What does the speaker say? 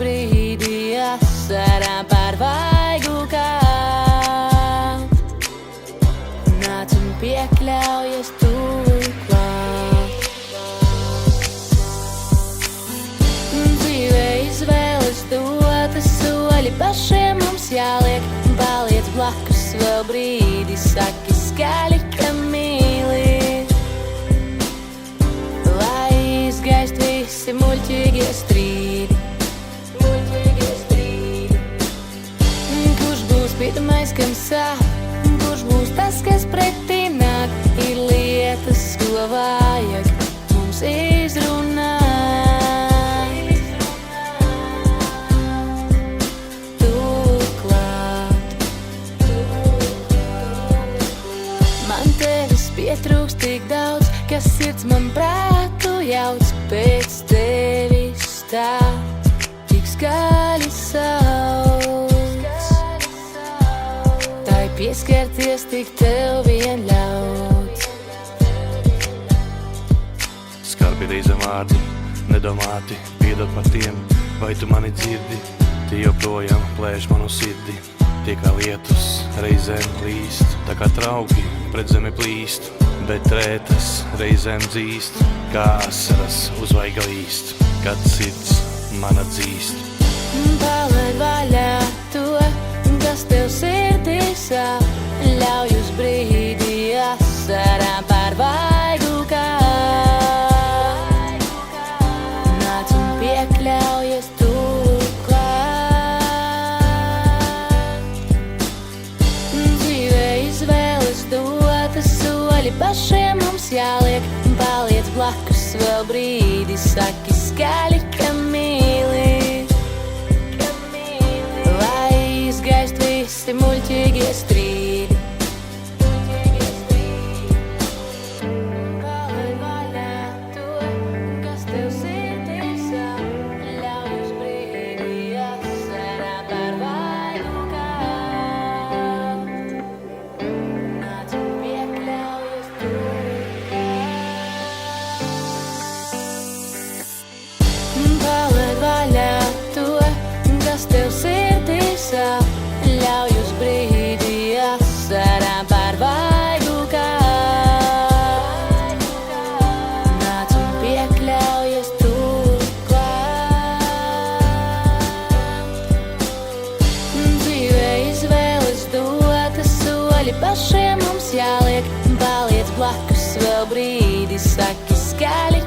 brīdi asarām par vaigu kāpt. Nāc un piekļaujies turklāt. Dzīvē izvēles dotas, soļi pašiem mums jāliek. Paliec blakus vēl brīdi, saki skaļi, ka mīli. Lai izgaist visi muļķīgie strīdi. Kurš būs pirmais, kam sāp? Kurš būs tas, kas pretī nāk? Ir lietas, ko vajag mums izrunāt. Turklāt man tevis pietrūkst tik daudz, kas sirds man prātu jauc. Pēc tevis tā tik skaļi sauc. Tai pieskarties tik tev vien ļauts. Skarbi reizēm vārdi, nedomāti, piedod par tiem, vai tu mani dzirdi? Tie joprojām plēš manu sirdi. Tie kā lietus reizēm līst, tā kā trauki pret zemi plīst. Bet rētas reizēm dzīst, kā asaras uz vaiga līst, kad sirds mana dzīst. Palaid vaļā to, kas tev sirdī sāp. Ļauj uz brīdi asarām par vaigu kāpt. Nāc un piekļaujies turklāt. Dzīvē izvēles dotas, soļi pašiem mums jāliek. Paliec blakus vēl brīdi, saki skaļi, ka mīli. Lai izgaist visi muļķīgie strīdi. Palaid vaļā to, kas tev sirdī sāp. Ļauj uz brīdi asarām par vaigu kāpt. Nāc un piekļaujies turklāt. Palaid vaļā to, kas tev sirdī sāp. Ļauj uz brīdi asarām par vaigu kāpt. Nāc un piekļaujies turklāt. Dzīvē izvēles dotas, soļi pašiem mums jāliek. Paliec blakus vēl brīdi, saki skaļi,